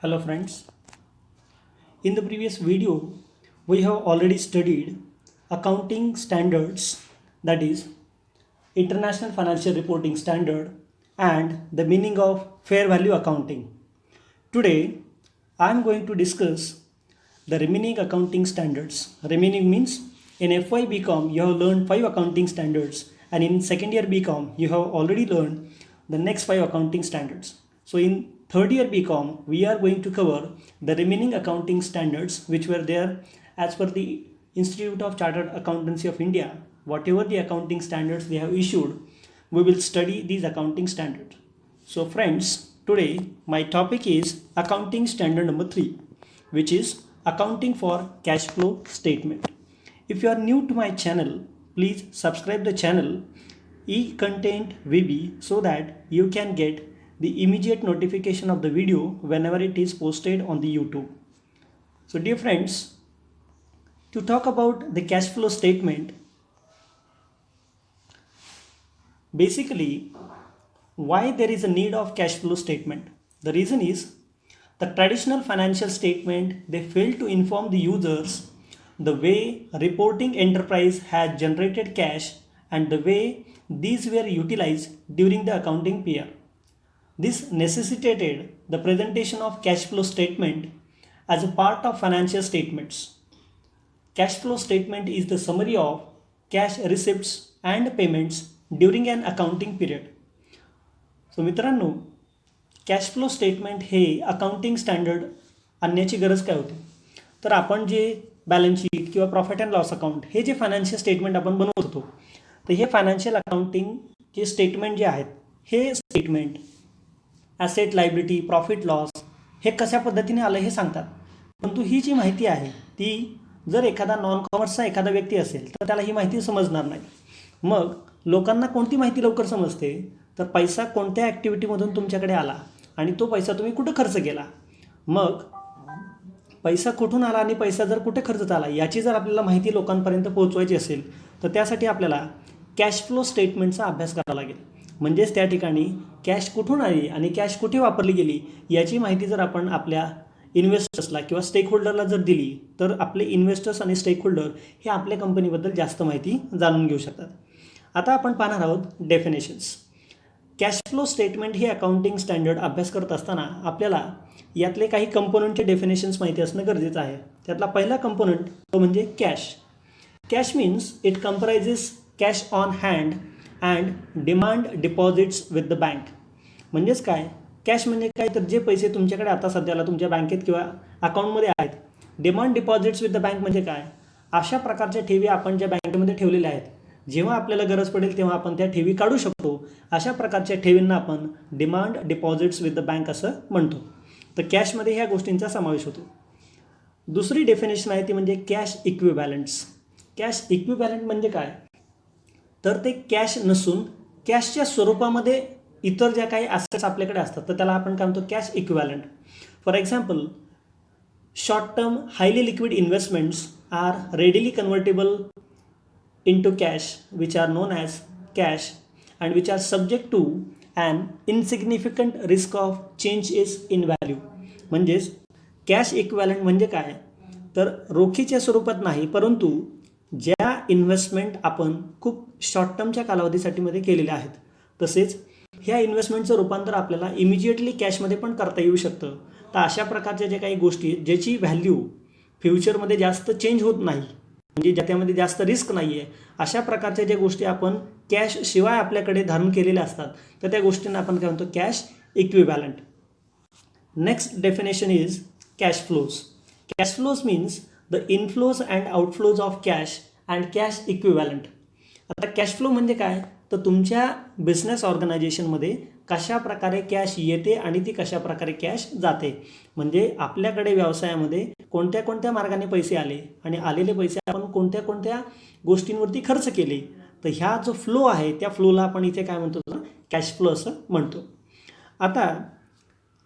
Hello friends. In the previous video, we have already studied accounting standards, that is International Financial Reporting Standard, and the meaning of fair value accounting. Today, I am going to discuss the remaining accounting standards. Remaining means in FY BCom you have learned 5 accounting standards, and in second year BCom you have already learned the next 5 accounting standards. So in third year BCom we are going to cover the remaining accounting standards which were there as per the Institute of Chartered Accountancy of India. Whatever the accounting standards they have issued, we will study these accounting standards. So friends, today my topic is accounting standard number 3, which is accounting for cash flow statement. If you are new to my channel, please subscribe the channel e-content VB so that you can get the immediate notification of the video whenever it is posted on the YouTube. So dear friends, to talk about the cash flow statement, basically why there is a need of cash flow statement. The reason is the traditional financial statement they fail to inform the users the way reporting enterprise has generated cash and the way these were utilized during the accounting period. This necessitated the presentation of cash flow statement as a part of financial statements. Cash flow statement is the summary of cash receipts and payments during an accounting period. So मित्रांनो, cash flow statement हे accounting standard आणण्याची गरज काय होती? तर आपण जे balance sheet किंवा प्रॉफिट अँड लॉस अकाउंट हे जे फायनान्शियल स्टेटमेंट आपण बनवत होतो, तर हे फायनान्शियल अकाउंटिंग जे स्टेटमेंट जे आहेत हे statement asset liability profit loss हे कशा पद्धतीने आलं हे सांगतात. परंतु ही जी माहिती आहे ती जर एखादा नॉन कॉमर्सचा एखादा व्यक्ती असेल तर त्याला ही माहिती समजणार नाही. मग लोकांना कोणती माहिती लवकर समजते? तर पैसा कोणत्या ॲक्टिव्हिटीमधून तुमच्याकडे आला आणि तो पैसा तुम्ही कुठं खर्च केला, मग पैसा कुठून आला आणि पैसा जर कुठे खर्च झाला याची जर आपल्याला माहिती लोकांपर्यंत पोहोचवायची असेल तर त्यासाठी आपल्याला कॅश फ्लो स्टेटमेंटचा अभ्यास करावा लागेल. म्हणजेच त्या ठिकाणी कॅश कुठून आली आणि कॅश कुठे वापरली गेली याची माहिती जर आपण आपल्या इन्व्हेस्टर्सला किंवा स्टेक होल्डरला जर दिली तर आपले इन्व्हेस्टर्स आणि स्टेक होल्डर हे आपल्या कंपनीबद्दल जास्त माहिती जाणून घेऊ शकतात. आता आपण पाहणार आहोत डेफिनेशन्स. कॅश फ्लो स्टेटमेंट ही अकाउंटिंग स्टँडर्ड अभ्यास करत असताना आपल्याला यातले काही कंपोनंटचे डेफिनेशन्स माहिती असणं गरजेचं आहे. त्यातला पहिला कंपोनंट तो म्हणजे cash. Cash means it comprises cash on hand and demand deposits with the bank. म्हणजेच काय, कॅश म्हणजे काय, तर जे पैसे तुमच्याकडे आता सध्याला तुमच्या बँकेत किंवा अकाउंटमध्ये आहेत. Demand deposits with the bank म्हणजे काय, अशा प्रकारच्या ठेवी आपण ज्या बँकेमध्ये ठेवलेल्या आहेत, जेव्हा आपल्याला गरज पडेल तेव्हा आपण त्या ठेवी काढू शकतो, अशा प्रकारच्या ठेवींना आपण demand deposits with the bank असं म्हणतो. तर कॅशमध्ये ह्या गोष्टींचा समावेश होतो. दुसरी डेफिनेशन आहे ती म्हणजे कॅश इक्विव्हॅलंट्स. कॅश इक्विव्हॅलंट म्हणजे काय, तर ते कॅश नसून कॅशच्या स्वरूपामध्ये इतर ज्या काही ॲसेट्स आपल्याकडे असतात तर त्याला आपण काय म्हणतो, cash equivalent. For example, short term highly liquid investments are readily convertible into cash which are known as cash and which are subject to an insignificant risk of changes in value. म्हणजेच cash equivalent म्हणजे काय, तर रोखीच्या स्वरूपात नाही परंतु ज्या investment आपण खूप शॉर्ट टर्मच्या कालावधीसाठी मध्ये केलेल्या आहेत, तसेच ह्या इन्व्हेस्टमेंटचं रूपांतर आपल्याला इमिजिएटली कॅशमध्ये पण करता येऊ शकतं. तर अशा प्रकारच्या ज्या काही गोष्टी ज्याची व्हॅल्यू फ्युचरमध्ये जास्त चेंज होत नाही, म्हणजे ज्याच्यामध्ये जास्त रिस्क नाही आहे, अशा प्रकारच्या ज्या गोष्टी आपण कॅश शिवाय आपल्याकडे धारण केलेल्या असतात तर त्या गोष्टींना आपण काय म्हणतो, cash equivalent. Next definition is cash flows. Cash flows means the inflows and outflows of cash and cash equivalent. आता कॅश फ्लो म्हणजे काय, तर तुमच्या बिझनेस ऑर्गनायझेशनमध्ये कशा प्रकारे कॅश येते आणि ती कशा प्रकारे कॅश जाते. म्हणजे आपल्याकडे व्यवसायामध्ये कोणत्या कोणत्या मार्गाने पैसे आले आणि आलेले पैसे आपण कोणत्या कोणत्या गोष्टींवरती खर्च केले, तर ह्या जो फ्लो आहे त्या फ्लोला आपण इथे काय म्हणतो, कॅश फ्लो असं म्हणतो. आता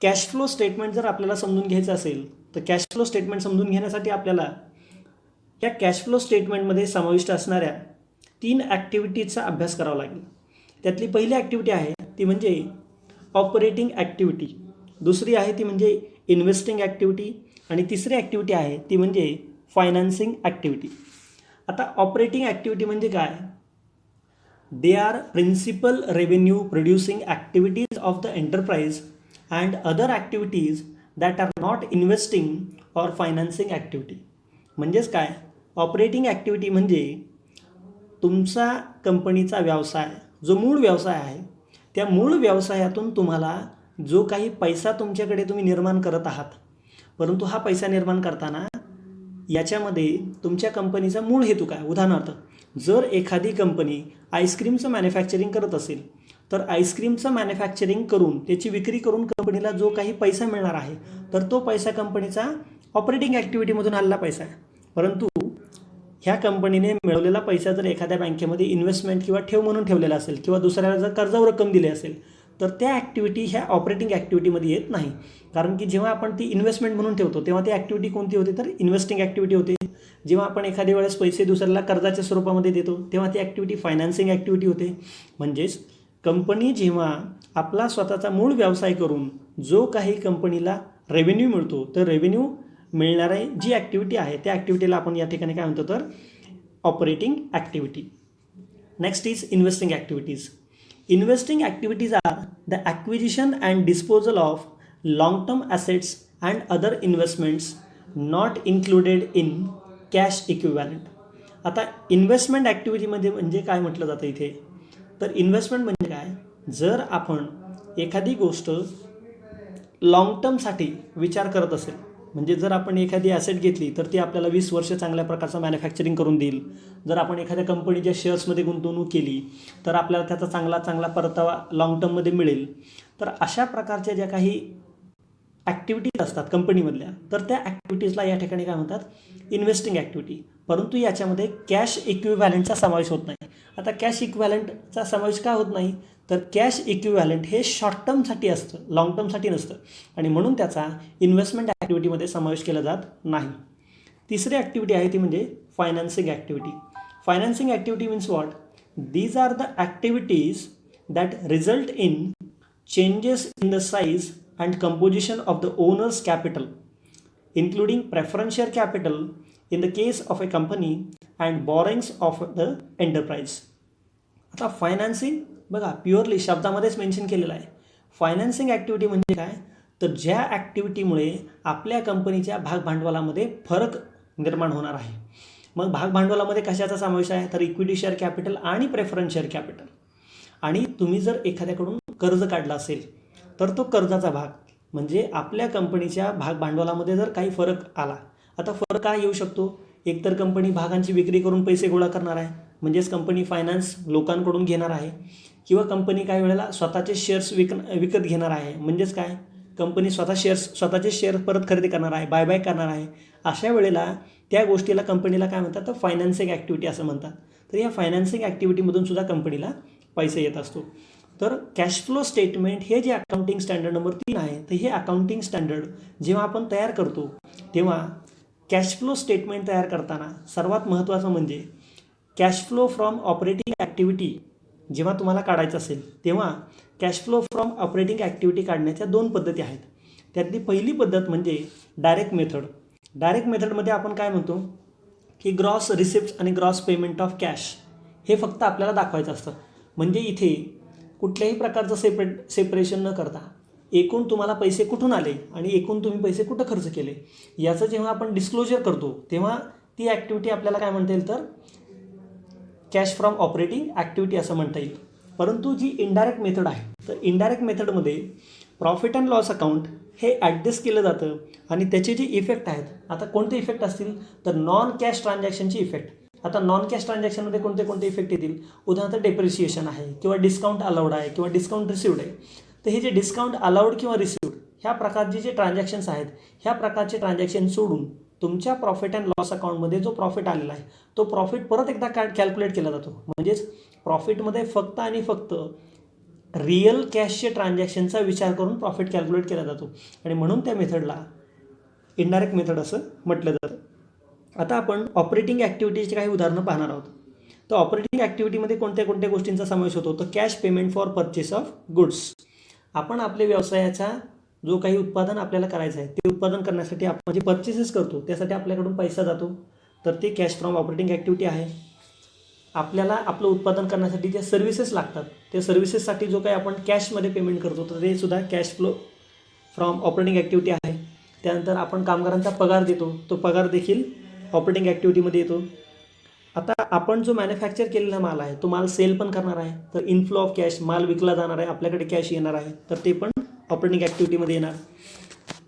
कॅश फ्लो स्टेटमेंट जर आपल्याला समजून घ्यायचं असेल तर कॅश फ्लो स्टेटमेंट समजून घेण्यासाठी आपल्याला या कॅश फ्लो स्टेटमेंटमध्ये समाविष्ट असणाऱ्या 3 ॲक्टिव्हिटीजचा अभ्यास करावा लागेल. त्यातली पहिली ॲक्टिव्हिटी आहे ती म्हणजे ऑपरेटिंग ॲक्टिव्हिटी. दुसरी आहे ती म्हणजे इन्व्हेस्टिंग ॲक्टिव्हिटी आणि तिसरी ॲक्टिव्हिटी आहे ती म्हणजे फायनान्सिंग ॲक्टिव्हिटी. आता ऑपरेटिंग ॲक्टिव्हिटी म्हणजे काय? They are principal revenue producing activities of the enterprise and other activities that are not investing or financing activity. म्हणजेच काय? ऑपरेटिंग ॲक्टिव्हिटी म्हणजे तुमचा कंपनीचा व्यवसाय, जो मूळ व्यवसाय आहे, त्या मूळ व्यवसायातून तुम्हाला जो काही पैसा तुमच्याकडे तुम्ही निर्माण करत आहात, परंतु हा पैसा निर्माण करताना याच्यामध्ये तुमच्या कंपनीचा मूळ हेतू काय? उदाहरणार्थ, जर एखादी कंपनी आईस्क्रीमचं मॅन्युफॅक्चरिंग करत असेल तर आईस्क्रीमचं मॅन्युफॅक्चरिंग करून त्याची विक्री करून कंपनीला जो काही पैसा मिळणार आहे तर तो पैसा कंपनीचा ऑपरेटिंग ॲक्टिव्हिटीमधून आलेला पैसा आहे. परंतु ह्या कंपनीने मिळवलेला पैसा जर एखाद्या बँकेमध्ये इन्व्हेस्टमेंट किंवा ठेव म्हणून ठेवलेला असेल किंवा दुसऱ्याला जर कर्जावर रक्कम दिली असेल तर त्या ॲक्टिव्हिटी ह्या ऑपरेटिंग ॲक्टिव्हिटीमध्ये येत नाही. कारण की जेव्हा आपण ती इन्व्हेस्टमेंट म्हणून ठेवतो तेव्हा ती ॲक्टिव्हिटी कोणती होते? तर इन्व्हेस्टिंग ॲक्टिव्हिटी होते. जेव्हा आपण एखाद्या वेळेस पैसे दुसऱ्याला कर्जाच्या स्वरूपामध्ये देतो तेव्हा ती ॲक्टिव्हिटी फायनान्सिंग ॲक्टिव्हिटी होते. म्हणजेच कंपनी जेव्हा आपला स्वतःचा मूळ व्यवसाय करून जो काही कंपनीला रेव्हेन्यू मिळतो तर रेव्हेन्यू मिळणारी जी ॲक्टिव्हिटी आहे त्या ॲक्टिव्हिटीला आपण या ठिकाणी काय म्हणतो? तर operating activity. Next is investing activities. Investing activities are the acquisition and disposal of long-term assets and other investments not included in cash equivalent. आता इन्व्हेस्टमेंट ॲक्टिव्हिटीमध्ये म्हणजे काय म्हटलं जातं इथे? तर इन्व्हेस्टमेंट म्हणजे काय? जर आपण एखादी गोष्ट लाँग टर्मसाठी विचार करत असेल, म्हणजे जर आपण एखादी ॲसेट घेतली तर ती आपल्याला 20 वर्ष चांगल्या प्रकारचं मॅन्युफॅक्चरिंग करून देईल. जर आपण एखाद्या कंपनीच्या शेअर्समध्ये गुंतवणूक केली तर आपल्याला त्याचा चांगला परतावा लाँग टर्ममध्ये मिळेल. तर अशा प्रकारच्या ज्या काही ॲक्टिव्हिटीज असतात कंपनीमधल्या तर त्या ॲक्टिव्हिटीजला या ठिकाणी काय म्हणतात? Investing activity. परंतु याच्यामध्ये कॅश इक्विव्हॅलंटचा समावेश होत नाही. आता कॅश इक्विव्हॅलंटचा समावेश का होत नाही? तर कॅश इक्विव्हॅलंट हे शॉर्ट टर्मसाठी असतं, लाँग टर्मसाठी नसतं आणि म्हणून त्याचा इन्व्हेस्टमेंट ॲक्टिव्हिटीमध्ये समावेश केला जात नाही. तिसरी ॲक्टिव्हिटी आहे ती म्हणजे financing activity. Financing activity means what? These are the activities that result in changes in the size and composition of the owners capital including preferential capital in the case of a company and borrowings of the enterprise. आता financing बघा purely शब्दामध्येच mention केलेलं आहे. Financing activity म्हणजे काय? तर ज्या ॲक्टिव्हिटीमुळे आपल्या कंपनीच्या भागभांडवलामध्ये फरक निर्माण होणार आहे. मग भागभांडवलामध्ये कशाचा समावेश आहे? तर इक्विटी शेअर कॅपिटल आणि प्रेफरन्स शेअर कॅपिटल. आणि तुम्ही जर एखाद्याकडून कर्ज काढला असेल तर तो कर्जाचा भाग म्हणजे आपल्या कंपनीच्या भागभांडवलामध्ये जर काही फरक आला. आता फरक काय येऊ शकतो? एकतर कंपनी भागांची विक्री करून पैसे गोळा करणार आहे, म्हणजेच कंपनी फायनान्स लोकांकडून घेणार आहे, किंवा कंपनी काही वेळेला स्वतःचे शेअर्स विकत घेणार आहे, म्हणजेच काय कंपनी स्वतःचे शेअर परत खरेदी करणार आहे, बायबॅय करणार आहे. अशा वेळेला त्या गोष्टीला कंपनीला काय म्हणतात? तर फायनान्सिंग ॲक्टिव्हिटी असं म्हणतात. तर या फायनान्सिंग ॲक्टिव्हिटीमधून सुद्धा कंपनीला पैसे येत असतो. तर कॅश फ्लो स्टेटमेंट हे जे अकाउंटिंग स्टँडर्ड नंबर 3 आहे, तर हे अकाउंटिंग स्टँडर्ड जेव्हा आपण तयार करतो तेव्हा कॅश फ्लो स्टेटमेंट तयार करताना सर्वात महत्त्वाचं म्हणजे cash flow from operating activity जेव्हा तुम्हाला काढायचं असेल तेव्हा cash flow from operating activity काढण्याच्या 2 पद्धती आहेत. त्यातली पहिली पद्धत म्हणजे डायरेक्ट मेथड. डायरेक्ट मेथडमध्ये आपण काय म्हणतो की ग्रॉस रिसिप्ट आणि ग्रॉस पेमेंट ऑफ कॅश हे फक्त आपल्याला दाखवायचं असतं. म्हणजे इथे कुठल्याही प्रकारचं सेपरेशन न करता एकूण तुम्हाला पैसे कुठून आले आणि एकूण तुम्ही पैसे कुठं खर्च केले याचं जेव्हा आपण डिस्क्लोजर करतो तेव्हा ती ॲक्टिव्हिटी आपल्याला काय म्हणता येईल? तर कॅश फ्रॉम ऑपरेटिंग ॲक्टिव्हिटी असं म्हणता येईल. परंतु जी इनडायरेक्ट मेथड आहे तर इनडायरेक्ट मेथडमध्ये प्रॉफिट अँड लॉस अकाउंट हे ॲडजस्ट केलं जातं आणि त्याचे जे इफेक्ट आहेत, आता कोणते इफेक्ट असतील? तर नॉन कॅश ट्रान्झॅक्शनची इफेक्ट. आता नॉन कॅश ट्रान्झॅक्शनमध्ये कोणते इफेक्ट येतील? उदाहरणार्थ डेप्रिसिएशन आहे किंवा डिस्काउंट अलाउड आहे किंवा डिस्काउंट रिसिवड आहे. तर हे जे डिस्काउंट अलाउड किंवा रिसिवड ह्या प्रकारचे जे ट्रान्झॅक्शन्स आहेत ह्या प्रकारचे ट्रान्झॅक्शन सोडून तुमच्या प्रॉफिट अँड लॉस अकाउंटमध्ये जो प्रॉफिट आलेला आहे तो प्रॉफिट परत एकदा कॅल्क्युलेट केला जातो. म्हणजेच प्रॉफिटमध्ये फक्त आणि फक्त रिअल कॅशचे ट्रान्झॅक्शनचा विचार करून प्रॉफिट कॅल्क्युलेट केला जातो आणि म्हणून त्या मेथडला इनडायरेक्ट मेथड असं म्हटलं जातं. आता आपण ऑपरेटिंग ॲक्टिव्हिटीचे काही उदाहरणं पाहणार आहोत. तर ऑपरेटिंग ॲक्टिव्हिटीमध्ये कोणत्या गोष्टींचा समावेश होतो? तर cash payment for purchase of goods. आपण आपल्या व्यवसायाचा जो काही उत्पादन आपल्याला करायचं आहे ते उत्पादन करण्यासाठी आपण जे परचेसेस करतो त्यासाठी आपल्याकडून पैसा जातो, तर ते कॅश फ्रॉम ऑपरेटिंग ॲक्टिव्हिटी आहे. आपल्याला आपलं उत्पादन करण्यासाठी जे सर्व्हिसेस लागतात त्या सर्व्हिसेससाठी जो काही आपण कॅशमध्ये पेमेंट करतो तर ते सुद्धा cash flow from operating activity आहे. त्यानंतर आपण कामगारांचा पगार देतो, तो पगार देखील ऑपरेटिंग ॲक्टिव्हिटीमध्ये येतो. आता आपण जो मॅन्युफॅक्चर केलेला माल आहे तो माल सेल पण करणार आहे, तर इनफ्लो ऑफ कॅश, माल विकला जाणार आहे, आपल्याकडे कॅश येणार आहे, तर ते पण ऑपरेटिंग ॲक्टिव्हिटीमध्ये येणार.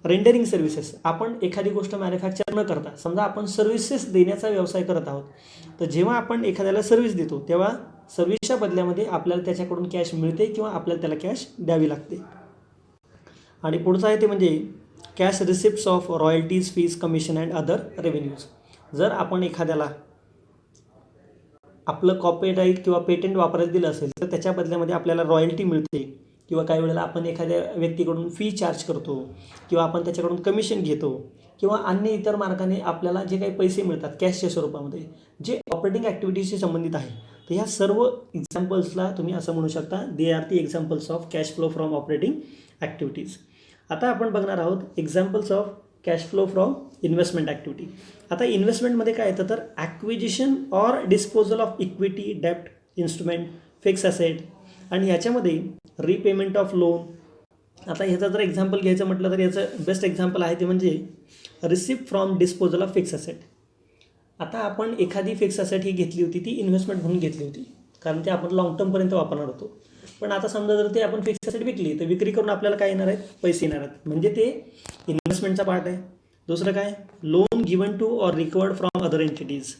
रेंडरिंग सर्व्हिसेस, आपण एखादी गोष्ट मॅन्युफॅक्चर न करता समजा आपण सर्व्हिसेस देण्याचा व्यवसाय करत आहोत, तर जेव्हा आपण एखाद्याला सर्व्हिस देतो तेव्हा सर्व्हिसच्या बदल्यामध्ये आपल्याला त्याच्याकडून कॅश मिळते किंवा आपल्याला त्याला कॅश द्यावी लागते. आणि पुढचं आहे ते म्हणजे cash receipts of royalties, fees, commission and other revenues. जर आपण एखाद्याला आपलं कॉपीराईट किंवा पेटंट वापरायला दिलं असेल तर त्याच्या बदल्यामध्ये आपल्याला रॉयल्टी मिळते, किंवा काही वेळेला आपण एखाद्या व्यक्तीकडून फी चार्ज करतो किंवा आपण त्याच्याकडून कमिशन घेतो किंवा अन्य इतर मार्गाने आपल्याला जे काही पैसे मिळतात कॅशच्या स्वरूपामध्ये जे ऑपरेटिंग ॲक्टिव्हिटीशी संबंधित आहे, तर ह्या सर्व एक्झाम्पल्सला तुम्ही असं म्हणू शकता they are the examples of cash flow from operating activities. आता आपण बघणार आहोत examples of cash flow from investment activity. आता इन्व्हेस्टमेंटमध्ये काय येतं तर acquisition or disposal of equity, डेप्ट, इन्स्ट्रुमेंट, फिक्स ॲसेट, आणि ह्याच्यामध्ये रिपेमेंट ऑफ लोन. आता ह्याचं जर एक्झाम्पल घ्यायचं म्हटलं तर याचं बेस्ट एक्झाम्पल आहे ते म्हणजे receipt from disposal of fix asset. आता आपण एखादी फिक्स ॲसेट ही घेतली होती, ती इन्व्हेस्टमेंट म्हणून घेतली होती कारण ते आपण लॉंग टर्मपर्यंत वापरणार होतो. पण आता समजा जर ते आपण फिक्स ॲसेट विकली तर विक्री करून आपल्याला काय येणार आहेत, पैसे येणार आहेत, म्हणजे ते इन्व्हेस्टमेंटचा पार्ट आहे. दुसरं काय, loan given to or recovered from other entities.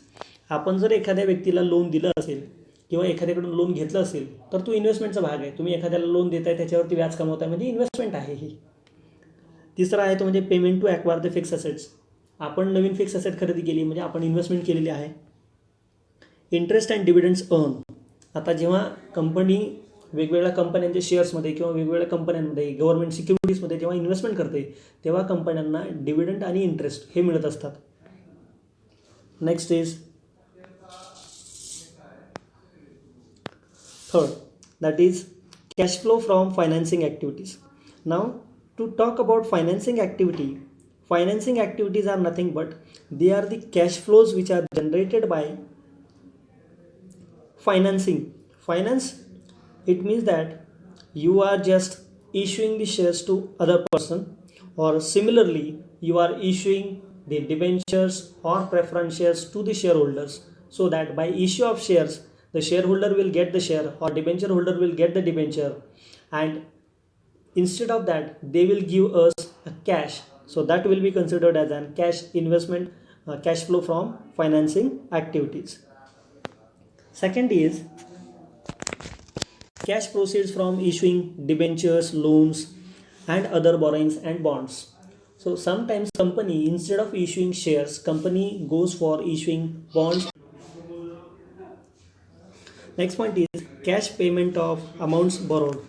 आपण जर एखाद्या व्यक्तीला लोन दिलं असेल किंवा एखाद्याकडून लोन घेतलं असेल तर तो इन्व्हेस्टमेंटचा भाग आहे. तुम्ही एखाद्याला लोन देताय त्याच्यावरती व्याज कमवताय म्हणजे इन्व्हेस्टमेंट आहे ही. तिसरा आहे तो म्हणजे payment to acquire the fix assets. आपण नवीन फिक्स ॲसेट खरेदी केली म्हणजे आपण इन्व्हेस्टमेंट केलेली आहे. Interest and dividends earn. आता जेव्हा कंपनी वेगवेगळ्या कंपन्यांच्या शेअर्समध्ये किंवा वेगवेगळ्या कंपन्यांमध्ये गव्हर्नमेंट सिक्युरिटीजमध्ये जेव्हा इन्व्हेस्टमेंट करते तेव्हा कंपन्यांना डिव्हिडंड आणि इंटरेस्ट हे मिळत असतात. Next is third, that is cash flow from financing activities. Now to talk about financing activities are nothing but they are the cash flows which are generated by financing. Finance, it means that you are just issuing the shares to other person, or similarly you are issuing the debentures or preference shares to the shareholders, so that by issue of shares the shareholder will get the share or debenture holder will get the debenture, and instead of that they will give us a cash, so that will be considered as an cash investment, cash flow from financing activities. Second is cash proceeds from issuing debentures, loans and other borrowings and bonds. So sometimes company instead of issuing shares, company goes for issuing bonds. Next point is cash payment of amounts borrowed.